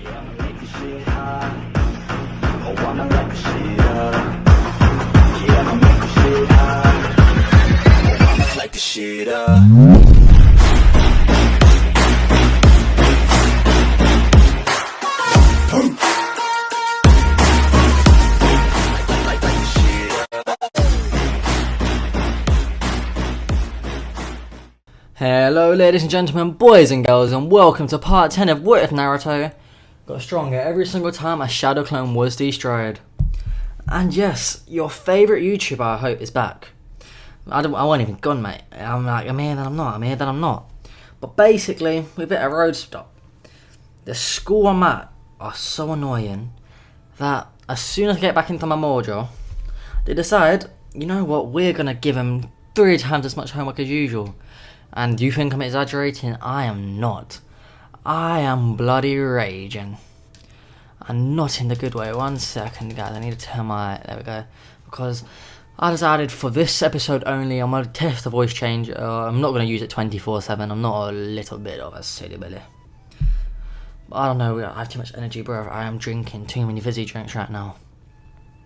Yeah, I'ma make this shit hot. Oh, I'ma light this shit up. Yeah, I'ma make this shit hot. Oh, I'ma light this shit up. Hello ladies and gentlemen, boys and girls, and welcome to part 10 of What If Naruto got stronger every single time a shadow clone was destroyed. And yes, your favourite YouTuber, I hope, is back. I wasn't even gone, mate. I'm here then I'm not, I'm here then I'm not. But basically, we've hit a road stop. The school I'm at are so annoying that as soon as I get back into my mojo, they decide, you know what, we're going to give him 3 times as much homework as usual. And do you think I'm exaggerating? I am not. I am bloody raging. And not in the good way. 1 second, guys. I need to turn my... There we go. Because I decided for this episode only, I'm going to test the voice change. I'm not going to use it 24/7. I'm not a little bit of a silly billy. But I don't know. I have too much energy, bro. I am drinking too many fizzy drinks right now.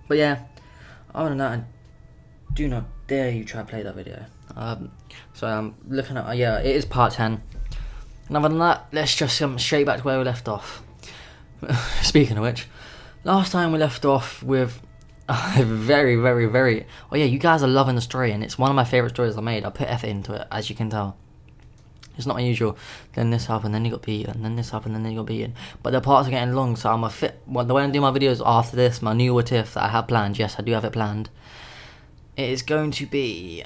But yeah. Other than that, I do not dare you try to play that video. So I'm looking at, yeah, it is part 10. And other than that, let's just come straight back to where we left off. Speaking of which, last time we left off with a very, oh yeah, you guys are loving the story, and it's one of my favourite stories I made. I put effort into it, as you can tell. It's not unusual. Then this happened, then you got beaten, and then this happened, and then you got beaten. But the parts are getting long, so I'm the way I do my videos after this, my new Whatif that I have planned, yes, I do have it planned. It is going to be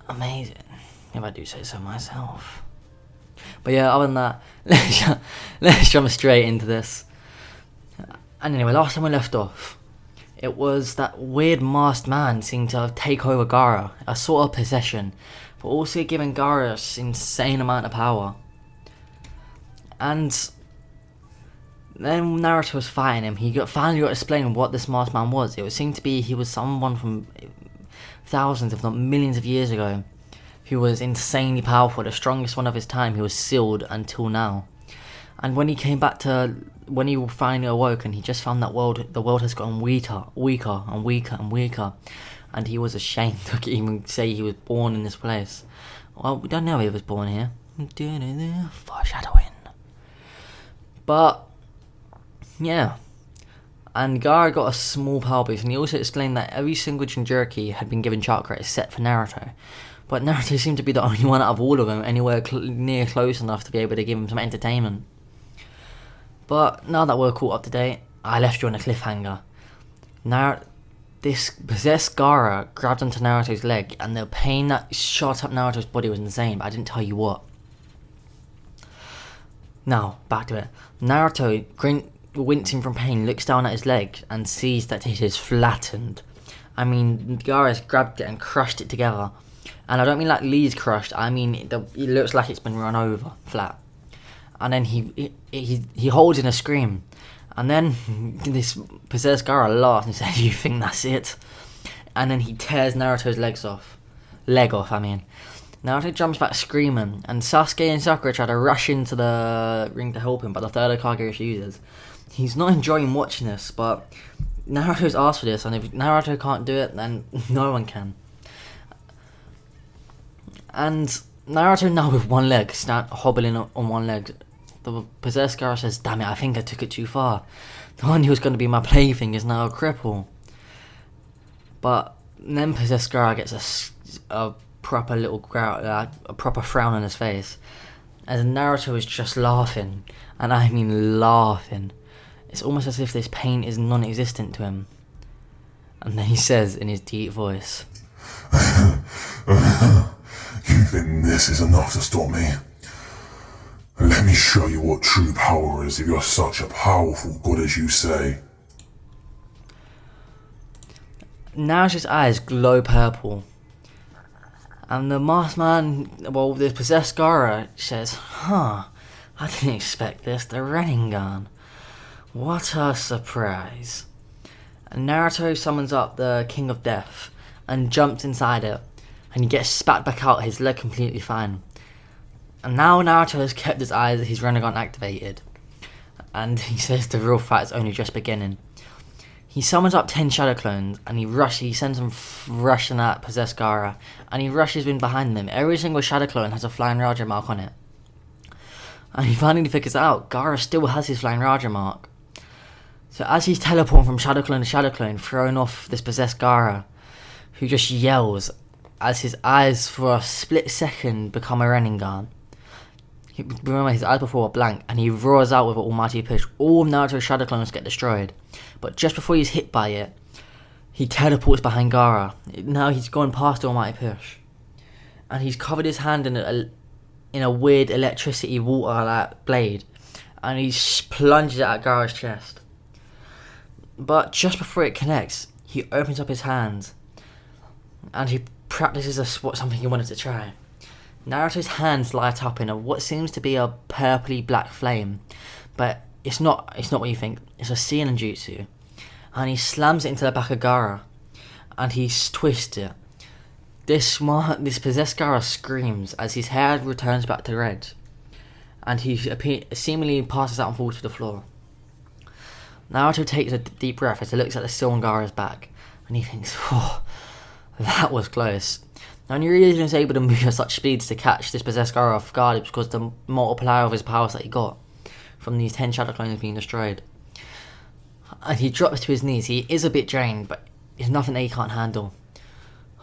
amazing, if I do say so myself. But yeah, other than that, let's jump straight into this. And anyway, last time we left off, it was that weird masked man seemed to take over Gaara, a sort of possession, but also giving Gaara this insane amount of power. And then Naruto was fighting him. He finally got to explain what this masked man was. It seemed to be he was someone from thousands, if not millions of years ago, who was insanely powerful, the strongest one of his time. He was sealed until now. And when he came back to, when he finally awoke, and he just found that the world has gotten weaker and weaker, and he was ashamed to even say he was born in this place. Well, we don't know he was born here. Foreshadowing. But yeah. And Gaara got a small power boost, and he also explained that every single Jinchuriki had been given chakra except for Naruto. But Naruto seemed to be the only one out of all of them anywhere near close enough to be able to give him some entertainment. But now that we're caught up to date, I left you on a cliffhanger. This possessed Gaara grabbed onto Naruto's leg, and the pain that shot up Naruto's body was insane, but I didn't tell you what. Now, back to it. Naruto, wincing from pain, looks down at his leg and sees that it is flattened. I mean, Gaara's grabbed it and crushed it together. And I don't mean like Lee's crushed, I mean it looks like it's been run over, flat. And then he holds in a scream. And then this possessed Gaara laughs and says, "You think that's it?" And then he tears Naruto's leg off. Naruto jumps back screaming, and Sasuke and Sakura try to rush into the ring to help him, but the third Hokage refuses. He's not enjoying watching this, but Naruto's asked for this, and if Naruto can't do it, then no one can. And Naruto now with one leg, hobbling on one leg. The possessed Gaara says, "Damn it, I think I took it too far. The one who was going to be my plaything is now a cripple." But then possessed Gaara gets a proper a proper frown on his face, as Naruto is just laughing, and I mean laughing. It's almost as if this pain is non-existent to him. And then he says in his deep voice, "You think this is enough to stop me? Let me show you what true power is if you're such a powerful god as you say." Naruto's eyes glow purple. And the masked man, well, the possessed Gaara says, "I didn't expect this, the Rinnegan. What a surprise." And Naruto summons up the King of Death and jumps inside it, and he gets spat back out, his leg completely fine. And now Naruto has kept his Rinnegan activated. and he says the real fight's only just beginning. He summons up 10 shadow clones, and he sends them rushing at possessed Gaara, and he rushes in behind them. Every single shadow clone has a flying Raja mark on it. And he finally figures out Gaara still has his flying Raja mark. So as he's teleporting from shadow clone to shadow clone, throwing off this possessed Gaara, who just yells as his eyes for a split second become a Rinnegan. Remember, his eyes before were blank, and he roars out with an almighty push. All of Naruto's shadow clones get destroyed, but just before he's hit by it, he teleports behind Gaara. Now he's gone past the almighty push, and he's covered his hand in a weird electricity water blade, and he plunges it at Gaara's chest. But just before it connects, he opens up his hands, and he practices something he wanted to try. Naruto's hands light up in what seems to be a purpley black flame, but it's not what you think. It's a sealing jutsu, and he slams it into the back of Gaara, and he twists it. This possessed Gaara screams as his hair returns back to red, and he seemingly passes out and falls to the floor. Naruto takes a deep breath as he looks at the seal on Gaara's back, and he thinks, "Oh, that was close." The only reason he was able to move at such speeds to catch this possessed Gaara off guard is because the multiplier of his powers that he got from these 10 shadow clones being destroyed. And he drops to his knees. He is a bit drained, but it's nothing that he can't handle.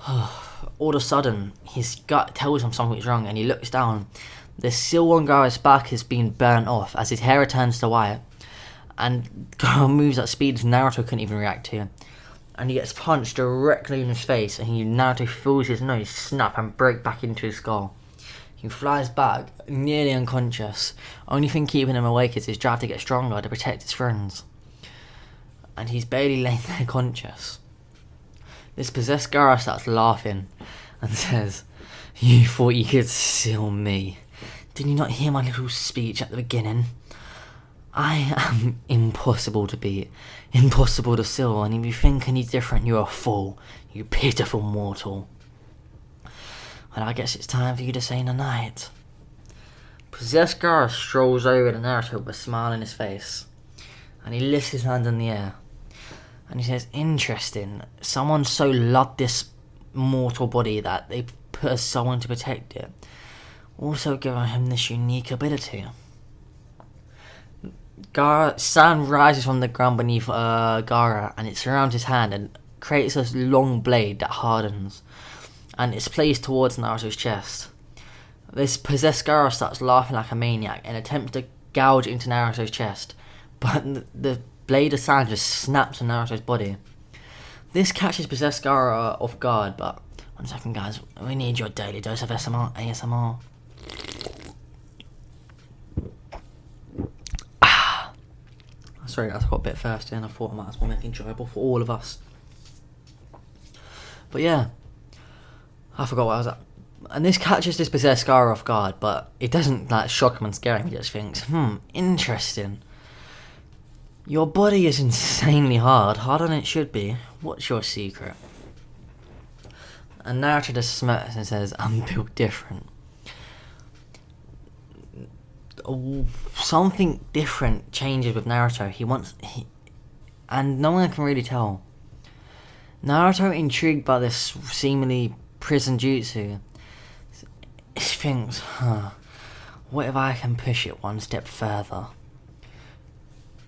All of a sudden, his gut tells him something's wrong, and he looks down. The seal on Gaara's back has been burnt off as his hair returns to white, and Gaara moves at speeds Naruto couldn't even react to. And he gets punched directly in his face, and Naruto feels his nose snap and break back into his skull. He flies back, nearly unconscious. Only thing keeping him awake is his drive to get stronger to protect his friends. And he's barely laying there conscious. This possessed Gaara starts laughing and says, "You thought you could seal me. Did you not hear my little speech at the beginning? I am impossible to beat, impossible to seal, and if you think any different, you're a fool, you pitiful mortal. Well, I guess it's time for you to say night." Possessed Gaara strolls over to Naruto with a smile on his face, and he lifts his hand in the air, and he says, "Interesting, someone so loved this mortal body that they put a soul in to protect it, also giving him this unique ability." Sand rises from the ground beneath Gaara, and it surrounds his hand and creates this long blade that hardens, and it's placed towards Naruto's chest. This possessed Gaara starts laughing like a maniac and attempts to gouge into Naruto's chest, but the blade of sand just snaps on Naruto's body. This catches possessed Gaara off guard, but one second guys, we need your daily dose of ASMR. Sorry, I got a bit thirsty and I thought I might as well make it enjoyable for all of us. But yeah, I forgot what I was at. And this catches this possessed Gaara off guard, but it doesn't shock him and scare him. He just thinks, interesting. Your body is insanely harder than it should be. What's your secret? And Naruto just smirks and says, "I'm built different." Something different changes with Naruto. And no one can really tell. Naruto, intrigued by this seemingly prison jutsu, thinks, what if I can push it one step further?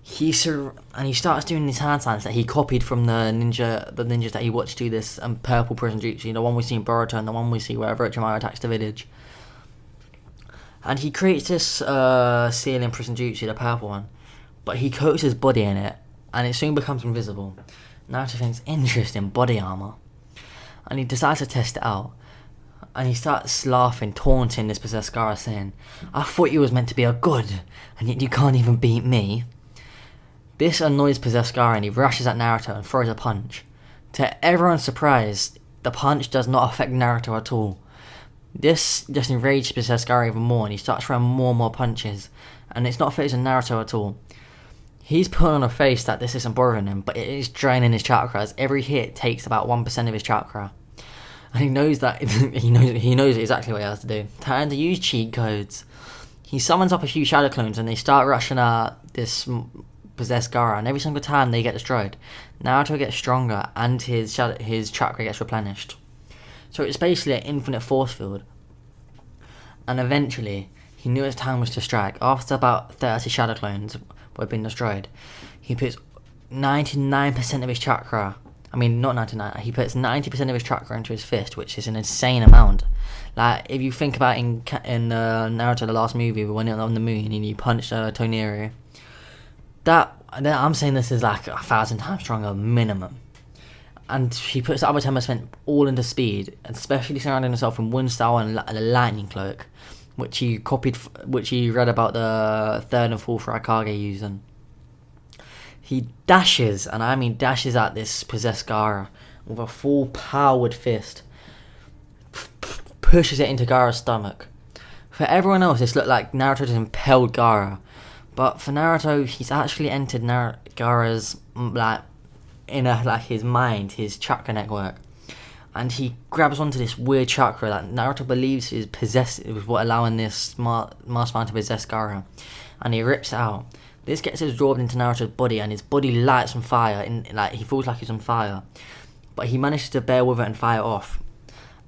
He starts doing these hand signs that he copied from the ninjas that he watched do this purple prison jutsu, the one we see in Boruto and the one we see where Everytime attacks the village. And he creates this sealing prison jutsu, the purple one, but he coats his body in it, and it soon becomes invisible. Naruto thinks, interesting, body armor. And he decides to test it out. And he starts laughing, taunting this possessed Gaara, saying, "I thought you was meant to be a god, and yet you can't even beat me." This annoys possessed Gaara, and he rushes at Naruto and throws a punch. To everyone's surprise, the punch does not affect Naruto at all. This just enrages possessed Gaara even more, and he starts throwing more and more punches, and it's not affecting Naruto at all. He's putting on a face that this isn't bothering him, but it is draining his chakras. Every hit takes about 1% of his chakra. And he knows that he knows exactly what he has to do. Time to use cheat codes. He summons up a few shadow clones and they start rushing at possessed Gaara, and every single time they get destroyed, Naruto gets stronger and his chakra gets replenished. So it's basically an infinite force field. And eventually, he knew his time was to strike. After about 30 shadow clones were being destroyed, he puts 99% of his chakra. I mean, not 99. He puts 90% of his chakra into his fist, which is an insane amount. Like, if you think about in Naruto, the last movie, when he was on the moon and he punched Toniri, I'm saying this is like 1,000 times stronger minimum. And he puts the other 10% all into speed, especially surrounding himself in one style and a lightning cloak, which he read about the 3rd and 4th Raikage using. He dashes, and I mean dashes at this possessed Gaara with a full powered fist, pushes it into Gaara's stomach. For everyone else, this looked like Naruto just impaled Gaara, but for Naruto, he's actually entered Gaara's his mind, his chakra network, and he grabs onto this weird chakra that Naruto believes is possessed, was what allowing this mastermind to possess Gaara, and he rips it out. This gets absorbed into Naruto's body, and his body lights on fire. He feels like he's on fire, but he manages to bear with it and fire it off,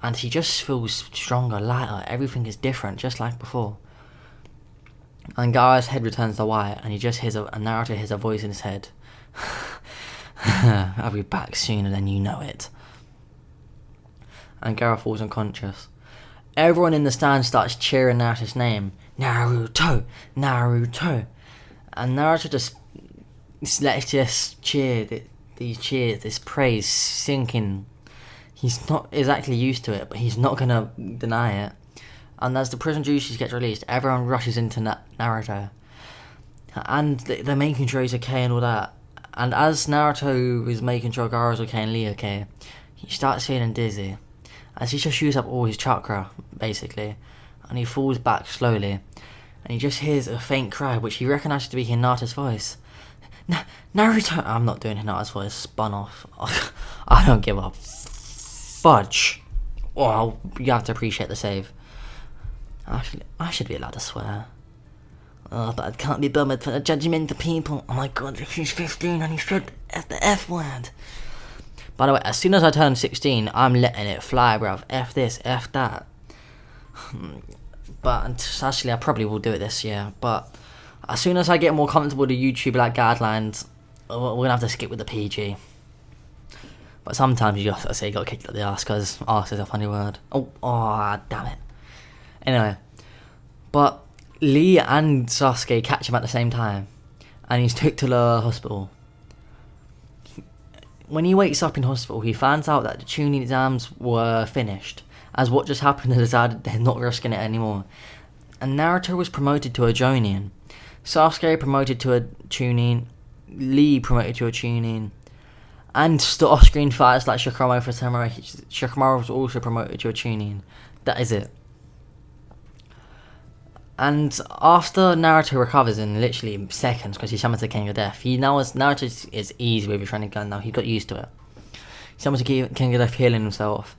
and he just feels stronger, lighter. Everything is different, just like before. And Gaara's head returns to white, and Naruto hears a voice in his head. I'll be back sooner than you know it. And Gaara falls unconscious. Everyone in the stand starts cheering Naruto's name. Naruto! Naruto! And Naruto just cheer these cheers, this praise sinking. He's not exactly used to it, but he's not gonna deny it. And as the prison juices gets released, everyone rushes into Naruto. And they're making sure he's okay and all that. And as Naruto is making sure Gaara's okay and Lee okay, he starts feeling dizzy, as he just used up all his chakra, basically, and he falls back slowly, and he just hears a faint cry, which he recognises to be Hinata's voice. Naruto! I'm not doing Hinata's voice, spun off. I don't give a fudge. Well, you have to appreciate the save. Actually, I should be allowed to swear. Oh, but it can't be done with the judgmental people. Oh my god, he's 15 and he said the F word. By the way, as soon as I turn 16, I'm letting it fly, bruv. F this, F that. But actually, I probably will do it this year. But as soon as I get more comfortable with the YouTube guidelines, we're gonna have to skip with the PG. But sometimes you just say you got kicked up the ass because ass is a funny word. Oh, damn it. Anyway, but Lee and Sasuke catch him at the same time, and he's took to the hospital. When he wakes up in hospital, he finds out that the tuning exams were finished, as what just happened is that they're not risking it anymore. And Naruto was promoted to a Jonin, Sasuke promoted to a tuning, Lee promoted to a tuning, and the off-screen fighters like Shikamaru was also promoted to a tuning. That is it. And after Naruto recovers in literally seconds, because he summons the King of Death, Naruto is easy with his training gun now. He got used to it. He summons the King of Death, healing himself.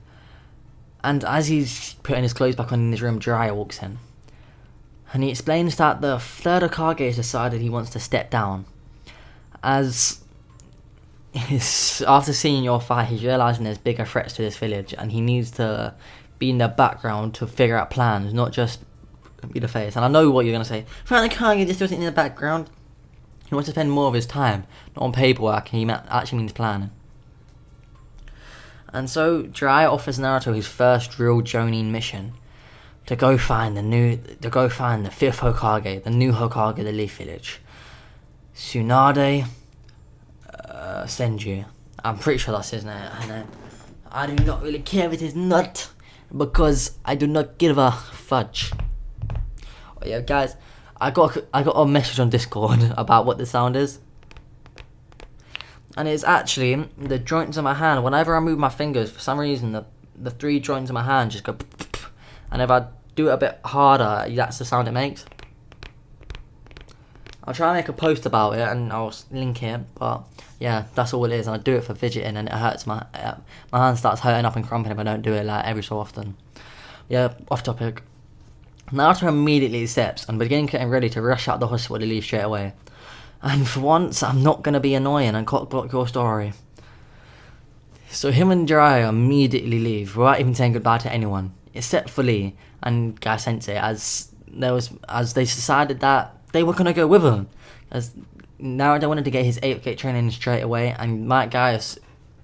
And as he's putting his clothes back on in his room, Jiraiya walks in. And he explains that the third Hokage has decided he wants to step down. After seeing your fight, he's realising there's bigger threats to this village, and he needs to be in the background to figure out plans, not just be the face. And I know what you're going to say. Frank Kage just wasn't in the background. He wants to spend more of his time, not on paperwork. He actually means planning. And so Jiraiya offers Naruto his first real Jonin mission to go find the 5th Hokage, the new Hokage of the Leaf Village, Tsunade Senju. I'm pretty sure that's his name. I do not really care if it is not, because I do not give a fudge. Oh yeah, guys, I got a message on Discord about what the sound is, and it's actually the joints of my hand. Whenever I move my fingers, for some reason the 3 joints of my hand just go, and if I do it a bit harder, that's the sound it makes. I'll try and make a post about it and I'll link it, but yeah, that's all it is. And I do it for fidgeting, and it hurts my hand starts hurting up and cramping if I don't do it like every so often. Yeah, off topic. Naruto immediately accepts and begins getting ready to rush out the hospital to leave straight away. And for once, I'm not going to be annoying and cockblock your story. So him and Jiraiya immediately leave without even saying goodbye to anyone, except for Lee and Guy Sensei, as they decided that they were going to go with him. As Naruto wanted to get his 8th gate training straight away, and Might Guy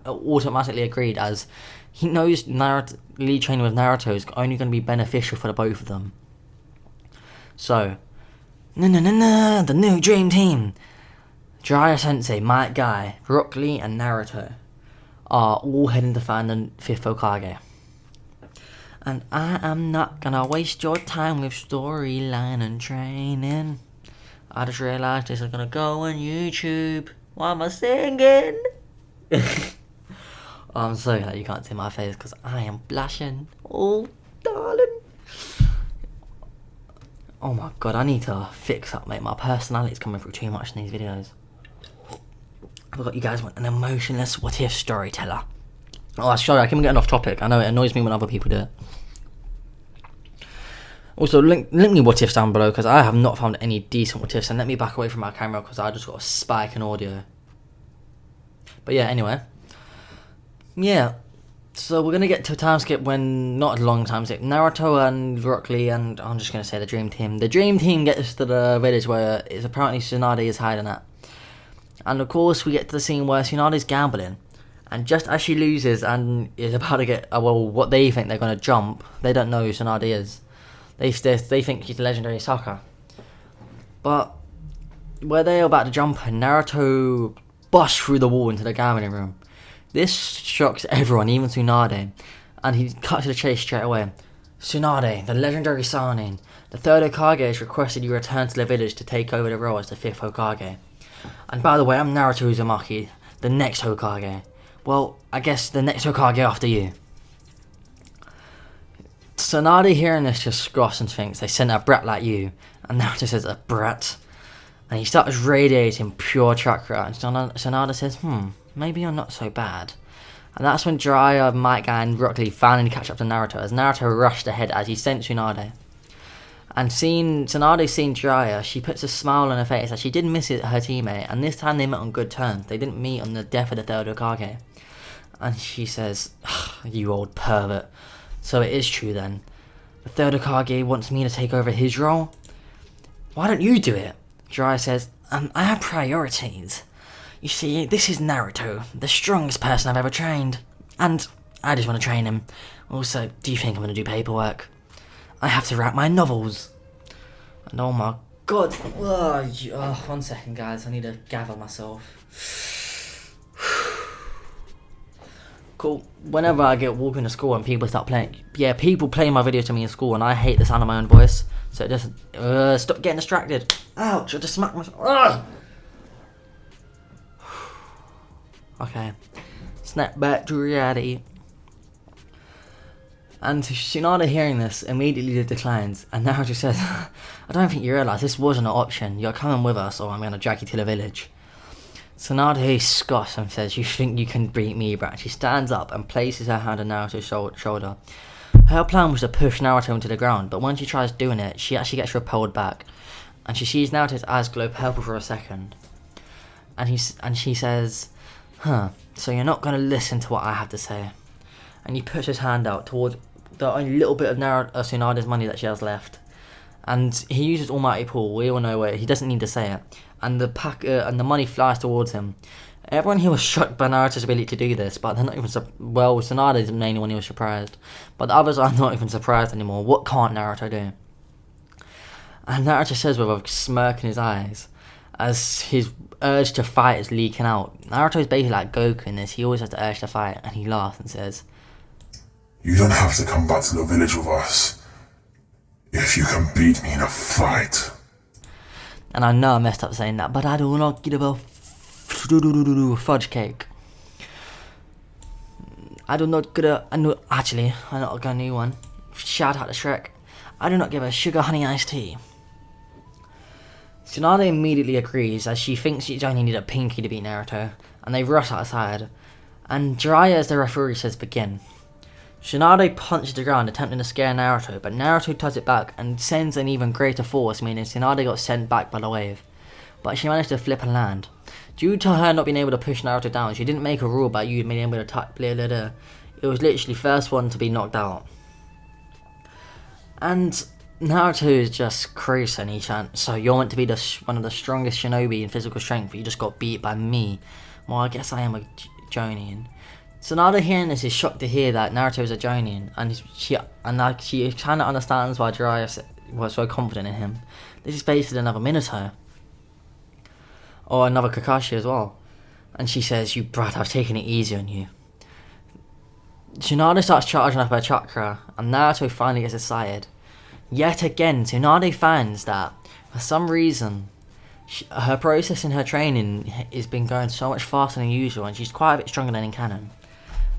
automatically agreed, as he knows Lee training with Naruto is only going to be beneficial for the both of them. So, the new dream team. Jiraiya Sensei, Might Guy, Rock Lee, and Naruto are all heading to find the 5th Hokage. And I am not gonna waste your time with storyline and training. I just realised this is gonna go on YouTube. Why am I singing? I'm so glad you can't see my face because I am blushing. Oh, darling. Oh my god, I need to fix up, mate. My personality's coming through too much in these videos. I forgot you guys want an emotionless Whatif storyteller. Oh, sorry, I keep getting off topic. I know it annoys me when other people do it. Also, link me Whatifs down below because I have not found any decent Whatifs. And let me back away from my camera because I just got a spike in audio. But yeah, anyway. Yeah. So we're going to get to a time skip when, not a long time skip, Naruto and Rock Lee and, I'm just going to say the Dream Team. The Dream Team gets to the village where it's apparently Tsunade is hiding at. And of course we get to the scene where Tsunade's gambling. And just as she loses and is about to get, what they think they're going to jump, they don't know who Tsunade is. They think she's a legendary Sokka. But where they're about to jump, Naruto busts through the wall into the gambling room. This shocks everyone, even Tsunade. And he cuts to the chase straight away. Tsunade, the legendary Sannin, the 3rd Hokage has requested you return to the village to take over the role as the 5th Hokage. And by the way, I'm Naruto Uzumaki, the next Hokage. Well, I guess the next Hokage after you. Tsunade hearing this just scoffs and thinks they sent a brat like you. And Naruto says, a brat? And he starts radiating pure chakra. And Tsunade says, maybe you're not so bad. And that's when Jiraiya, Might Guy, and Rock Lee finally catch up to Naruto, as Naruto rushed ahead as he sent Tsunade. And Tsunade seeing Jiraiya, she puts a smile on her face as she did miss her teammate, and this time they met on good terms. They didn't meet on the death of the 3rd Hokage. And she says, you old pervert. So it is true then. The 3rd Hokage wants me to take over his role? Why don't you do it? Jiraiya says, I have priorities. You see, this is Naruto, the strongest person I've ever trained. And I just want to train him. Also, do you think I'm going to do paperwork? I have to write my novels. And oh my god. 1 second, guys. I need to gather myself. Cool. Whenever I get walking to school and people start playing... Yeah, people play my video to me in school and I hate the sound of my own voice. So just... stop getting distracted. Ouch, I just smacked myself. Ugh. Okay. Snap back to reality. And Tsunade hearing this immediately declines, and Naruto says, I don't think you realise this wasn't an option. You're coming with us or I'm going to drag you to the village. Tsunade scoffs and says, you think you can beat me, brat? She stands up and places her hand on Naruto's shoulder. Her plan was to push Naruto into the ground, but when she tries doing it, she actually gets repelled back. And she sees Naruto's eyes glow purple for a second. And she says, so you're not going to listen to what I have to say. And he puts his hand out towards the only little bit of Tsunade's money that she has left. And he uses Almighty Pool. We all know it. He doesn't need to say it. And the money flies towards him. Everyone here was shocked by Naruto's ability to do this, but they're not even Tsunade is the main one who was surprised. But the others are not even surprised anymore. What can't Naruto do? And Naruto says with a smirk in his eyes, as his urge to fight is leaking out. Naruto's basically like Goku in this. He always has the urge to fight, and he laughs and says, You don't have to come back to the village with us if you can beat me in a fight. And I know I messed up saying that, but I do not give a fudge cake. I do not give a... Actually, I got a new one. Shout out to Shrek. I do not give a sugar honey iced tea. Tsunade immediately agrees, as she thinks she only need a pinky to beat Naruto, and they rush outside. And Jiraiya, as the referee, says begin. Tsunade punches the ground, attempting to scare Naruto, but Naruto does it back and sends an even greater force, meaning Tsunade got sent back by the wave. but she managed to flip and land. Due to her not being able to push Naruto down, she didn't make a rule about you being able to type blah blah blah. It was literally first one to be knocked out. And Naruto is just crazy, and he chant, so you're meant to be one of the strongest shinobi in physical strength, but you just got beat by me. Well, I guess I am a Jonin. So Naruto hearing this is shocked to hear that Naruto is a Jonin, and she kind of understands why Jiraiya was so confident in him. This is basically another Minato. Or another Kakashi as well. And she says, you brat, I've taken it easy on you. Tsunade starts charging up her chakra, and Naruto finally gets excited. Yet again, Tsunade finds that, for some reason, her process in her training has been going so much faster than usual, and she's quite a bit stronger than in canon.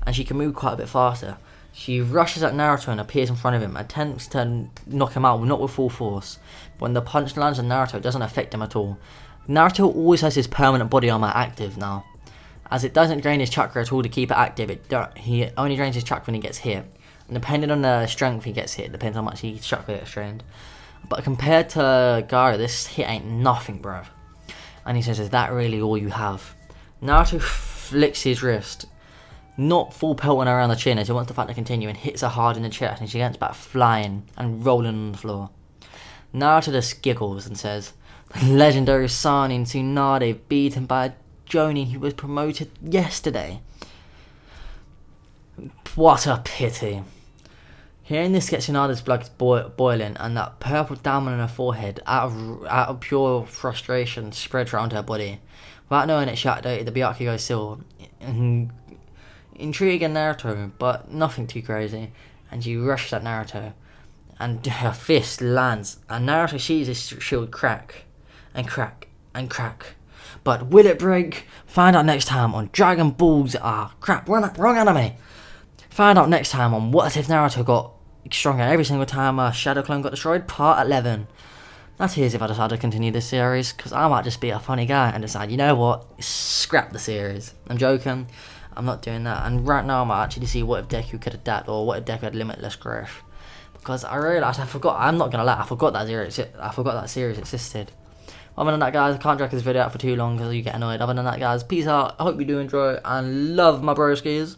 And she can move quite a bit faster. She rushes at Naruto and appears in front of him, attempts to knock him out, not with full force. But when the punch lands on Naruto, it doesn't affect him at all. Naruto always has his permanent body armor active now, as it doesn't drain his chakra at all to keep it active. He only drains his chakra when he gets hit, and depending on the strength he gets hit, depends how much his chakra gets drained. But compared to Gaara, this hit ain't nothing, bruv. And he says, is that really all you have? Naruto flicks his wrist, not full pelting around the chin as he wants the fight to continue, and hits her hard in the chest, and she gets back flying and rolling on the floor. Naruto just giggles and says, the legendary Sanin Tsunade beaten by a Jonin who was promoted yesterday. What a pity. Hearing this gets Tsunade's blood boiling, and that purple diamond on her forehead, out of pure frustration, spreads around her body. Without knowing it, she activated the Byakugo Seal. Intriguing Naruto, but nothing too crazy. And she rushes at Naruto, and her fist lands, and Naruto sees his shield crack, and crack, and crack. But will it break? Find out next time on Dragon Ball Z. Crap, wrong anime. Find out next time on What If Naruto got stronger every single time a Shadow Clone got destroyed, part 11. That is if I decide to continue this series, because I might just be a funny guy and decide, you know what, scrap the series. I'm joking, I'm not doing that. And right now I might actually see what if Deku could adapt, or what if Deku had limitless growth. Because I realised, I'm not going to lie, I forgot that series existed. Other than that, guys, I can't drag this video out for too long because you get annoyed. Other than that, guys, peace out. I hope you do enjoy and love my broskies.